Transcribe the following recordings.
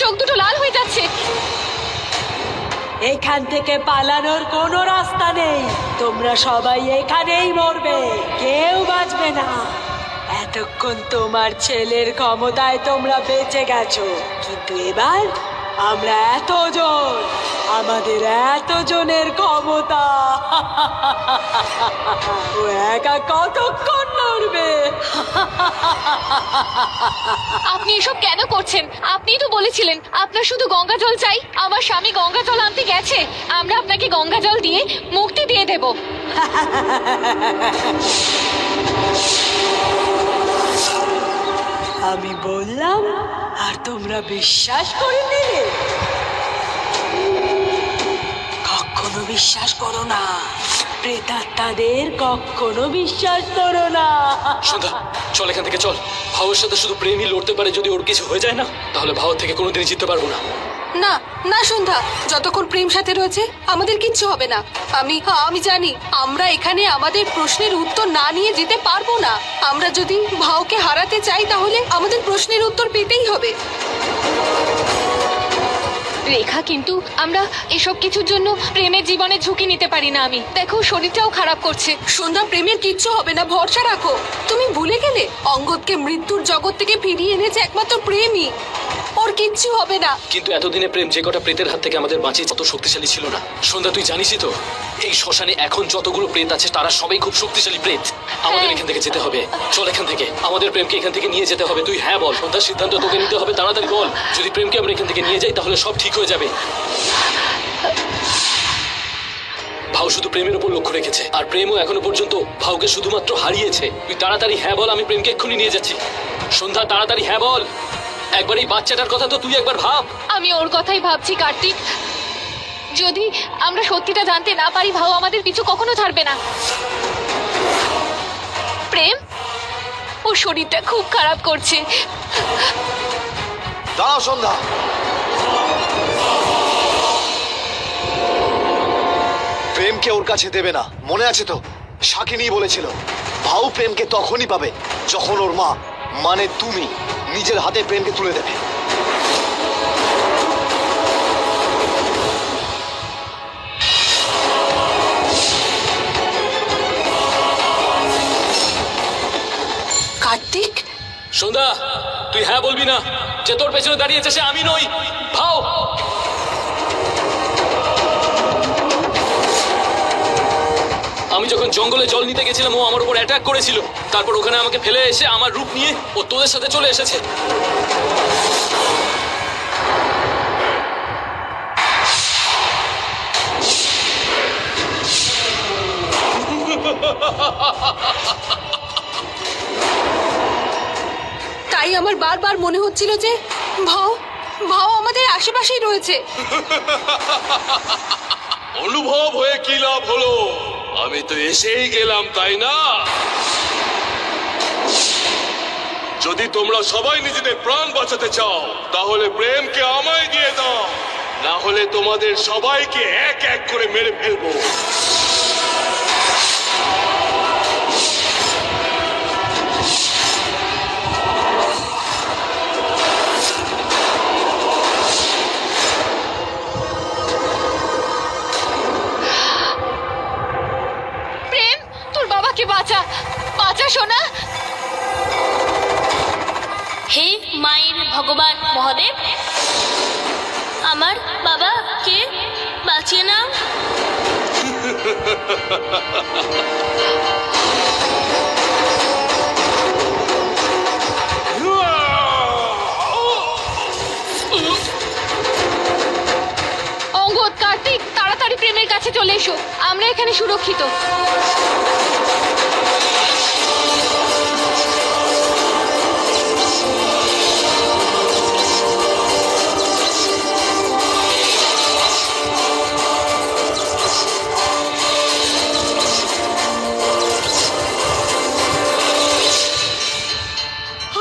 চোখ দুটো লাল হয়ে যাচ্ছে। এখান থেকে পালানোর কোনো রাস্তা নেই। তোমরা সবাই এখানেই মরবে, কেউ বাঁচবে না। এতক্ষণ তোমার ছেলের ক্ষমতায় তোমরা বেঁচে গেছো, কিন্তু এবার আমরা এতজন, আমাদের এতজনের ক্ষমতা। ও একা কতক্ষণ লড়বে? আপনি এসব কেন করছেন? আপনিই তো বলেছিলেন আপনার শুধু গঙ্গা জল চাই। আমার স্বামী গঙ্গা জল আনতে গেছে, আমরা আপনাকে গঙ্গা জল দিয়ে মুক্তি দিয়ে দেব। আমি বললাম আর তোমরা বিশ্বাস করে নিলে? কখনো বিশ্বাস করো না, প্রেতাত্মাদের কখনো বিশ্বাস করো না। সন্ধ্যা, চল এখান থেকে চল। ভাওয়ের সাথে শুধু প্রেমই লড়তে পারে। যদি ওর কিছু হয়ে যায় না, তাহলে ভাওর থেকে কোনোদিনই জিততে পারবো না। না না সন্ধ্যা, যতক্ষণ প্রেম সাথে রয়েছে আমাদের কিচ্ছু হবে না। আমি জানি আমরা এখানে আমাদের প্রশ্নের উত্তর না নিয়ে যেতে পারবো না। আমরা যদি ভাওকে হারাতে চাই তাহলে আমাদের প্রশ্নের উত্তর পেতেই হবে। রেখা, কিন্তু আমরা এসব কিছুর জন্য প্রেমের জীবনে ঝুঁকি নিতে পারি না। আমি দেখো, শরীরটাও খারাপ করছে। সন্ধ্যা, প্রেমের কিচ্ছু হবে না, ভরসা রাখো। তুমি ভুলে গেলে অঙ্গদকে মৃত্যুর জগৎ থেকে ফিরিয়ে এনেছে একমাত্র প্রেমই। ওর কিচ্ছু হবে না। কিন্তু এতদিনে প্রেম যে কটা প্রেতের হাত থেকে আমাদের বাঁচিয়ে তত শক্তিশালী ছিল না। সন্ধ্যা, তুই জানিসই তো এই শ্মশানে এখন যতগুলো প্রেত আছে তারা সবাই খুব শক্তিশালী প্রেত। আমাদের এখান থেকে যেতে হবে। চল এখান থেকে, আমাদের প্রেমকে এখান থেকে নিয়ে যেতে হবে। তুই হ্যাঁ বল। সন্ধ্যার সিদ্ধান্ত তোকে নিতে হবে, তাড়াতাড়ি বল। যদি প্রেমকে আমরা এখান থেকে নিয়ে যাই তাহলে সব ঠিক হয়ে যাবে। ভাও শুধু প্রেমের উপর লক্ষ্য রেখেছে, আর প্রেমও এখনো পর্যন্ত ভাওকে শুধুমাত্র হারিয়েছে। তুই তাড়াতাড়ি হ্যাঁ বল, আমি প্রেমকে এক্ষুনি নিয়ে যাচ্ছি। সন্ধ্যা, তাড়াতাড়ি হ্যাঁ বল। একবার এই বাচ্চাটার কথা তো তুই একবার ভাব। আমি ওর কথাই ভাবছি কার্তিক। যদি আমরা সত্যিটা জানতে না পারি, ভাও আমাদের পিছু কখনো ছাড়বে না। প্রেম, ওর শরীরটা খুব খারাপ করছে। দাঁড়াও সন্ধ্যা, প্রেমকে ওর কাছে দেবে না, মনে আছে তো? শাকিনী বলেছিল ভাউ প্রেমকে তখনই পাবে যখন ওর মা, মানে তুমি, নিজের হাতে প্রেমকে তুলে দেবে। কার্তিক, সন্ধ্যা, তুই হ্যাঁ বলবি না যে তোর পেছনে দাঁড়িয়েছে সে আমি নই, ভাও। আমি যখন জঙ্গলে জল নিতে গেছিলাম ও আমার উপর অ্যাটাক করেছিল। তারপর ওখানে আমাকে ফেলে এসে আমার রূপ নিয়ে ও তোদের সাথে চলে এসেছে। তাই আমার বারবার মনে হচ্ছিল যে ভাও ভাও আমাদের আশেপাশেই রয়েছে। অনুভব হয়ে কি লাভ হলো? আমি তো এসেই গেলাম, তাই না? যদি তোমরা সবাই নিজেদের প্রাণ বাঁচাতে চাও তাহলে প্রেমকে আমায় দিয়ে দাও, না হলে তোমাদের সবাইকে এক এক করে মেরে ফেলবো। প্রেম, তোর বাবাকে বাঁচা, বাঁচা সোনা। হে মায়ের ভগবান মহাদেব, আমার বাবাকে বাঁচিয়ে নাও। অঙ্গদ, কার্তিক, তাড়াতাড়ি প্রেমের কাছে চলে এসো। আমরা এখানে সুরক্ষিত।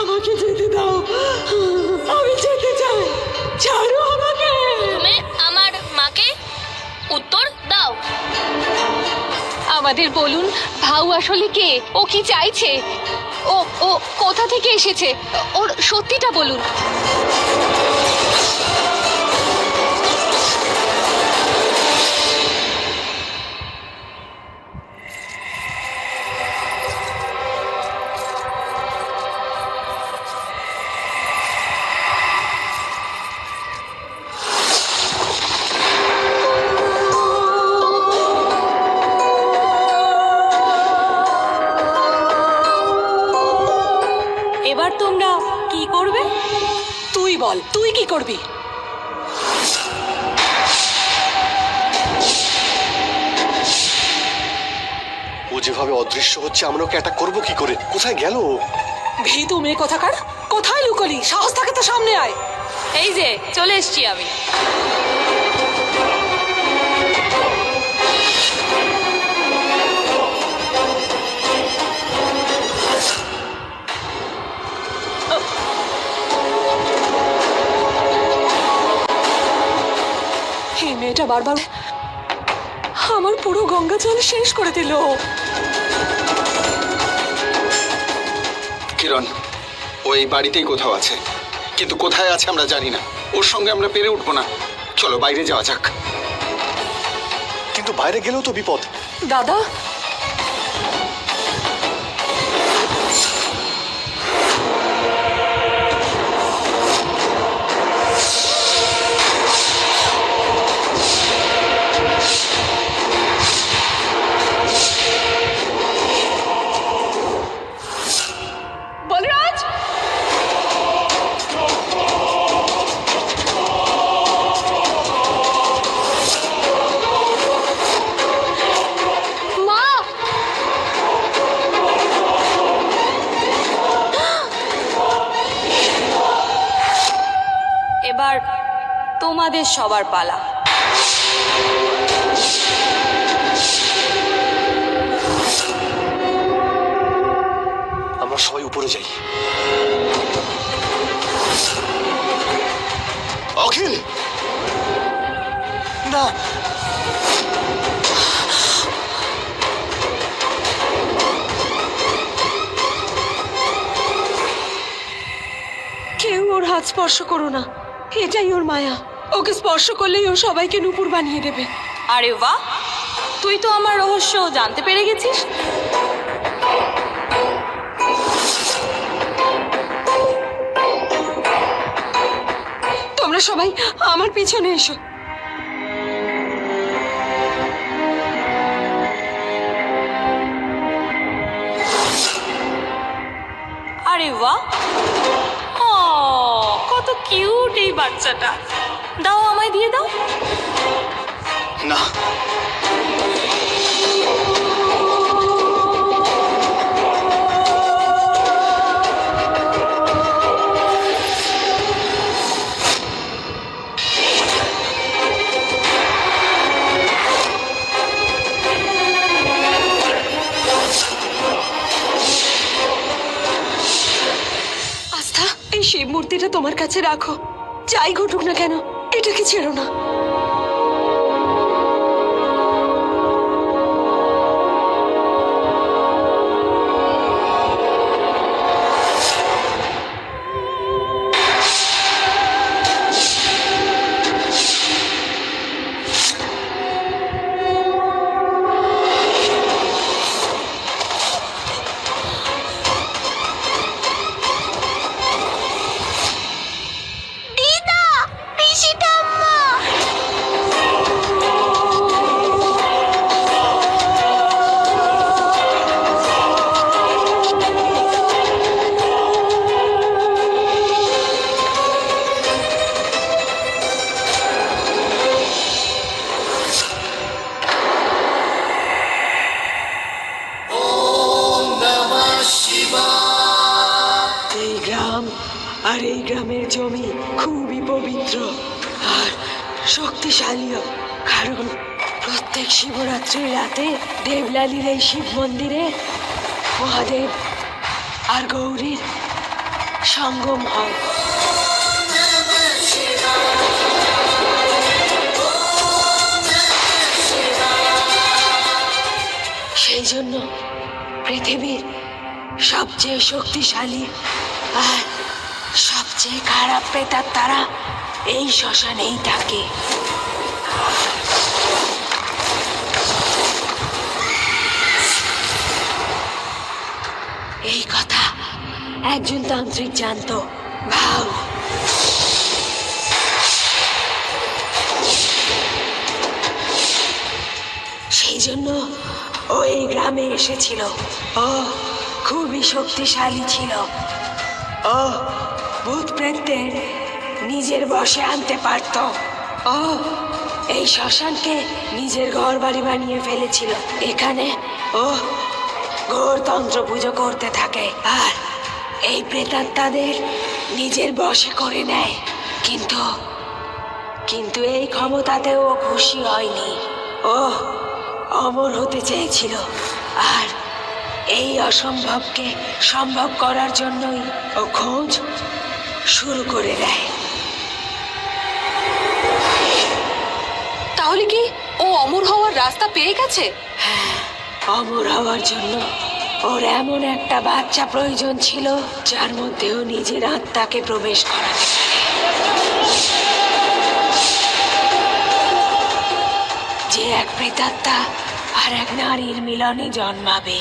আমাকে যেতে দাও, আমি যেতে চাই, ছাড়ো আমাকে। তুমি আমার মাকে উত্তর দাও। আমাদের বলুন, ভাউ আসলে কে? ও কি চাইছে? ও ও কোথা থেকে এসেছে? ওর সত্যিটা বলুন। তোমরা কি করবে? তুই বল, তুই কি করবি? ও যেভাবে অদৃশ্য হচ্ছে আমরা ওকে অ্যাটাক করবো কি করে? কোথায় গেল ও? ভীতু মেয়ে কোথাকার, কোথায় লুকোলি? সাহস থাকে তো সামনে আয়। এই যে চলে এসছি আমি। এই মেয়েটা বারবার আমার পুরো গঙ্গা জল শেষ করে দিল। কিরণ, ও এই বাড়িতেই কোথাও আছে, কিন্তু কোথায় আছে আমরা জানি না। ওর সঙ্গে আমরা পেরে উঠবো না। চলো বাইরে যাওয়া যাক। কিন্তু বাইরে গেলেও তো বিপদ। দাদা, বলরাজ, মা, এবার তোমাদের সবার পালা। আমরা সবাই উপরে যাই। অখিল, না, কেউ ওর হাত স্পর্শ করো না, এটাই ওর মায়া। ওকে স্পর্শ করলেই ও সবাইকে নূপুর বানিয়ে দেবে। আরে বাহ, তুই তো আমার রহস্য জানতে পেরে গেছিস। তোমরা সবাই আমার পিছনে এসো। আরে বাহ, ও কত কিউট এই বাচ্চাটা। দাও, আমায় দিয়ে দাও। না, আস্থা, এই শিব মূর্তিটা তোমার কাছে রাখো। যাই ঘটুক না কেন, এটাকে ছেড়ো না। দিদা, পিসি ঠাম্মা। এই গ্রাম আর এই গ্রামের জমি খুবই পবিত্র আর শক্তিশালীও, কারণ প্রত্যেক শিবরাত্রির রাতে দেবলালির এই শিব মন্দিরে মহাদেব আর গৌরীর সঙ্গম হয়। সেই জন্য পৃথিবীর সবচেয়ে শক্তিশালী আর সবচেয়ে খারাপ প্রেতাত্মারা এই শ্মশানেই থাকে। এই কথা একজন তান্ত্রিক জানতো, ভাও। সেই জন্য ও এই গ্রামে এসেছিল। ও খুবই শক্তিশালী ছিল। ভূত প্রেতদের নিজের বশে আনতে পারতো। ও এই শ্মশানকে নিজের ঘর বাড়ি বানিয়ে ফেলেছিল। এখানে ও ঘোর তন্ত্র পুজো করতে থাকে আর এই প্রেতাত্মাদের নিজের বশে করে নেয়। কিন্তু কিন্তু এই ক্ষমতাতেও ও খুশি হয়নি। ও অমর হতে চেয়েছিল আর এই অসম্ভবকে সম্ভব করার জন্যই ও খোঁজ শুরু করে দেয়। তাহলে কি ও অমর হওয়ার রাস্তা পেয়ে গেছে? অমর হওয়ার জন্য ওর এমন একটা বাচ্চা প্রয়োজন ছিল যার মধ্যেও নিজের আত্মাকে প্রবেশ করাতে পারে, যে এক প্রেতাত্মা আর এক নারীর মিলনে জন্মাবে।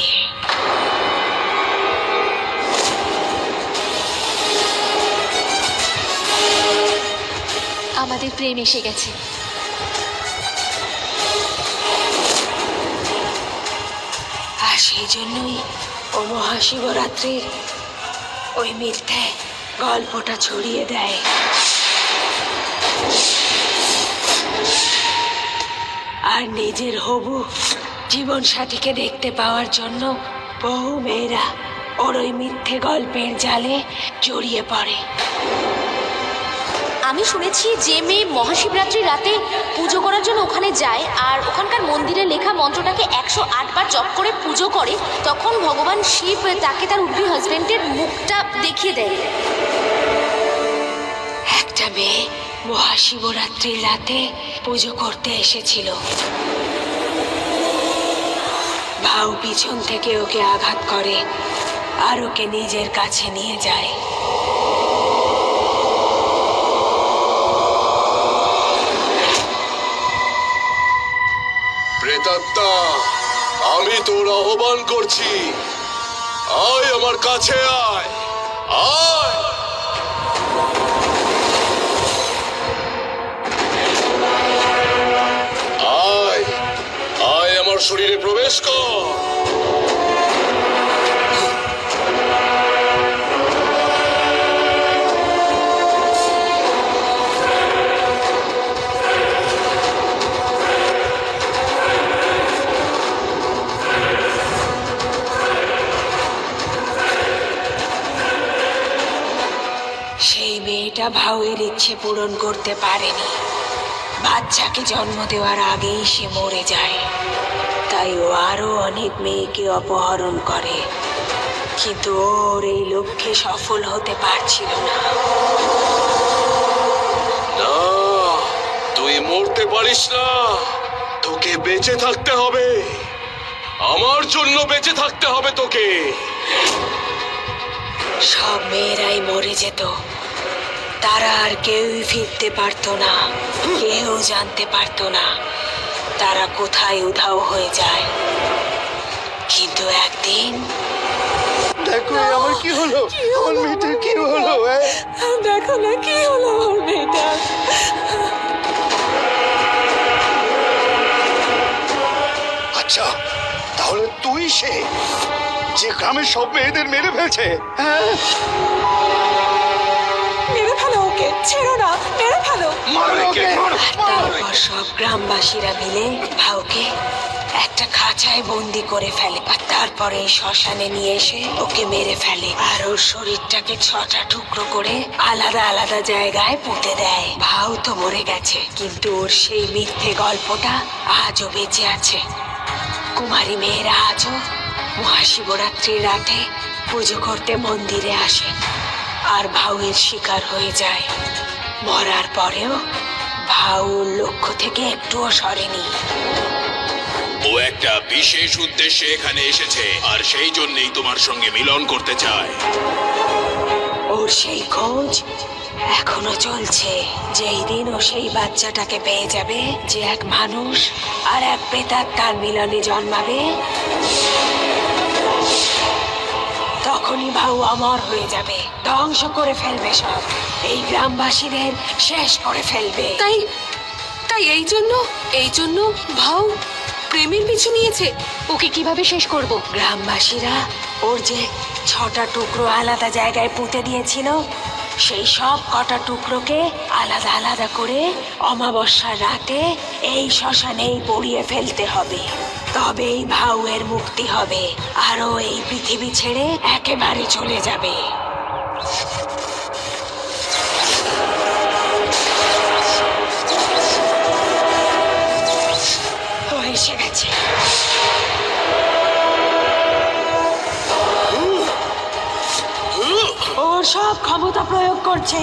আমাদের প্রেম এসে গেছে। আর সেই জন্যই ও মহাশিবরাত্রির ওই মিথ্যে গল্পটা ছড়িয়ে দেয়। আর নিজের হবু জীবন সাথীকে দেখতে পাওয়ার জন্য বহু মেয়েরা ওর ওই মিথ্যে গল্পের জালে জড়িয়ে পড়ে। আমি শুনেছি যে মেয়ে মহাশিবরাত্রির রাতে পুজো করার জন্য ওখানে যায় আর ওখানকার মন্দিরে লেখা মন্ত্রটাকে 108 বার জপ করে পুজো করে, তখন ভগবান শিব তাকে তার উডবি হাজবেন্ডের মুখটা দেখিয়ে দেয়। একটা মেয়ে মহাশিবরাত্রির রাতে পুজো করতে এসেছিল। ভাউ পিছন থেকে ওকে আঘাত করে আর ওকে নিজের কাছে নিয়ে যায়। প্রেতাত্মা, আমি তোর আহ্বান করছি, আয় আমার কাছে আয়, আয়। আয় আয় আমার শরীরে প্রবেশ কর। সেই মেয়েটা ভাউয়ের ইচ্ছে পূরণ করতে পারেনি। বাচ্চাকে জন্ম দেওয়ার আগেই সে মরে যায়। তাই ও আরো অনেক মেয়েকে অপহরণ করে, কিন্তু ওর এই লক্ষ্যে সফল হতে পারছিল না। না, তুই মরতে পারিস না, তোকে বেঁচে থাকতে হবে, আমার জন্য বেঁচে থাকতে হবে তোকে। সব মেয়েরাই মরে যেত, তারা আর কেউই ফিরতে পারতো না, কেউ জানতে পারতো না তারা কোথায় উধাও হয়ে যায়। কিন্তু একদিন দেখো আমার কি হলো, আমার মেয়েটার কি হলো? দেখো না কি হলো আমার মেয়েটা। আচ্ছা, তাহলে তুই সে যে গ্রামের সব মেয়েদের মেরে ফেলছে? হ্যাঁ, মেরে ফেলো ওকে, ছেড়ো না, মেরে ফেলো। মারো ওকে, মারো, মারো। তারপর সব গ্রামবাসীরা মিলে ভাউকে একটা খাঁচায় বন্দি করে ফেলে আর তারপরে শ্মশানে নিয়ে এসে ওকে মেরে ফেলে আর ওর শরীরটাকে 6টা টুকরো করে আলাদা আলাদা জায়গায় পুঁতে দেয়। ভাউ তো মরে গেছে, কিন্তু ওর সেই মিথ্যে গল্পটা আজও বেঁচে আছে। কুমারী মেয়েরা আজও মহাশিবরাত্রির রাতে পুজো করতে মন্দিরে আসে আর ভাউয়ের শিকার হয়ে যায়। মরার পরেও ভাউ লক্ষ্য থেকে একটুও সরেনি। ও একটা বিশেষ উদ্দেশ্যে এখানে এসেছে আর সেই জন্যই তোমার সঙ্গে মিলন করতে চায়। ওর সেই খোঁজ এখনো চলছে। যেই দিন ও সেই বাচ্চাটাকে পেয়ে যাবে, যে এক মানুষ আর এক প্রেতাত্মার মিলনে জন্মাবে, তখনই ভাউ অমর হয়ে যাবে, ধ্বংস করে ফেলবে সব, এই গ্রামবাসীদের শেষ করে ফেলবে। তাই তাই এই জন্য ভাউ প্রেমের পিছু নিয়েছে। ওকে কিভাবে শেষ করব? গ্রামবাসীরা ওর যে 6টা টুকরো আলাদা জায়গায় পুঁতে দিয়েছিল, সেই সব কটা টুকরোকে আলাদা আলাদা করে অমাবস্যার রাতে এই শ্মশানেই পুড়িয়ে ফেলতে হবে। তবেই ভাউয়ের মুক্তি হবে, আর ও এই পৃথিবী ছেড়ে একেবারে চলে যাবে। ও এসে গেছে। ওর সব ক্ষমতা প্রয়োগ করছে,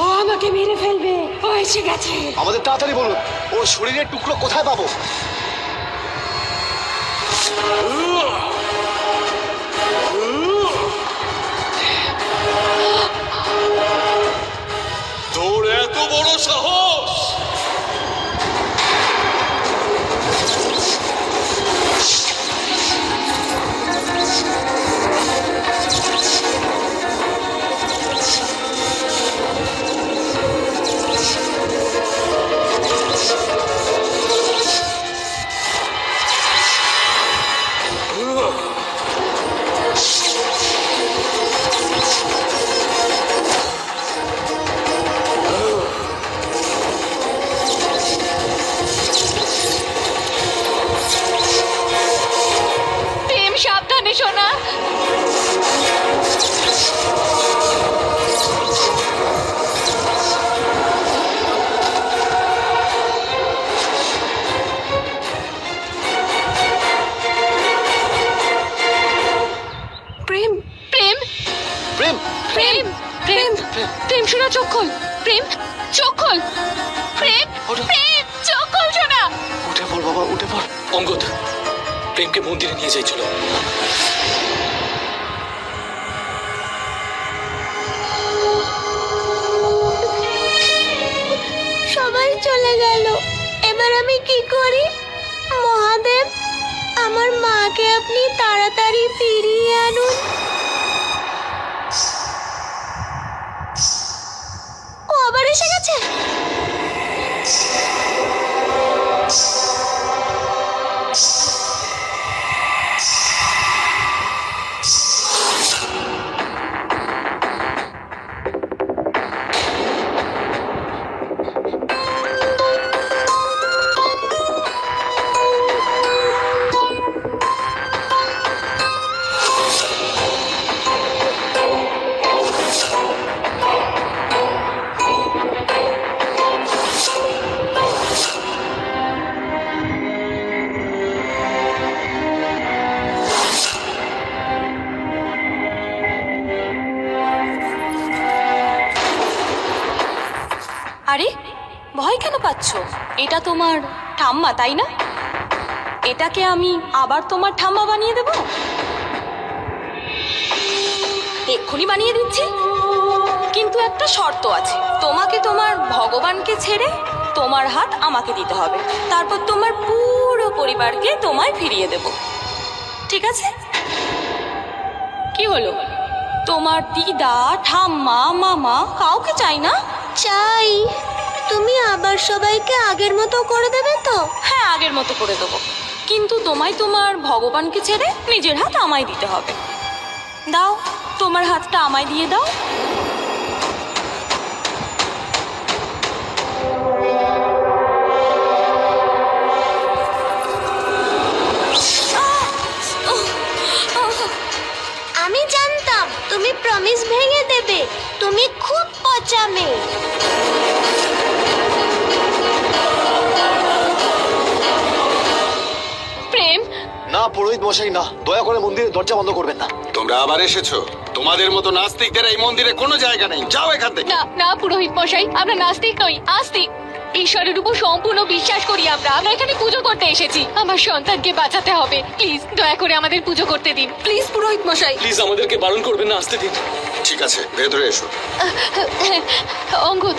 ও আমাকে মেরে ফেলবে। ও এসে গেছে। আমাদের তাড়াতাড়ি বলুন, ওর শরীরের টুকরো কোথায় পাবো? তোর এত বড় সাহস! প্রেম, সাবধানে শোনা। প্রেম, প্রেম, প্রেম, প্রেম, প্রেম, প্রেম শোনা, চোখ খোল। প্রেম, চোখ খোল। প্রেম, প্রেম, চোখ খোল শোনা। উঠে পড় বাবা, উঠে পড়। অঙ্গদ, প্রেমকে মন্দিরে নিয়ে যাই, চলো। সবাই চলে গেল, এবার আমি কি করি? মহাদেব, আমার মাকে আপনি তাড়াতাড়ি ফিরিয়ে আনুন। ও আবার এসে গেছে। আরে ভয় কেন পাচ্ছ? এটা তোমার ঠাম্মা, তাই না? এটাকে আমি আবার তোমার ঠাম্মা বানিয়ে দেব? এক্ষুনি বানিয়ে দিচ্ছি, কিন্তু একটা শর্ত আছে। তোমাকে তোমার ভগবানকে ছেড়ে তোমার হাত আমাকে দিতে হবে, তারপর তোমার পুরো পরিবারকে তোমায় ফিরিয়ে দেব, ঠিক আছে? কি হলো? তোমার দিদা, ঠাম্মা, মামা কাউকে চাই না? চাই। তুমি আবার সবাইকে আগের মতো করে দেবে তো? হ্যাঁ, আগের মতো করে দেবো, কিন্তু তোমায় তোমার ভগবানকে ছেড়ে নিজের হাত আমায় দিতে হবে। দাও, তোমার হাতটা আমায় দিয়ে দাও। আমি জানতাম তুমি প্রমিস ভেঙে দেবে। তুমি খুব পচা মেয়ে। প্রেম, না পুরোহিত মশাই, না, দয়া করে মন্দিরের দরজা বন্ধ করবেন না। তোমরা আবার এসেছো? তোমাদের মতো নাস্তিকদের এই মন্দিরে কোনো জায়গা নেই, যাও এখান থেকে। না না পুরোহিত মশাই, আমরা নাস্তিক নই, আস্তিক। ঈশ্বরের উপর সম্পূর্ণ বিশ্বাস করি আমরা। আমরা এখানে পুজো করতে এসেছি। আমার সন্তানকে বাঁচাতে হবে। প্লিজ দয়া করে আমাদের পুজো করতে দিন। প্লিজ পুরোহিত মশাই। প্লিজ আমাদেরকে বারণ করবেন না, আসতে দিন। ঠিক আছে, ভেতরে এসো। অঙ্গদ,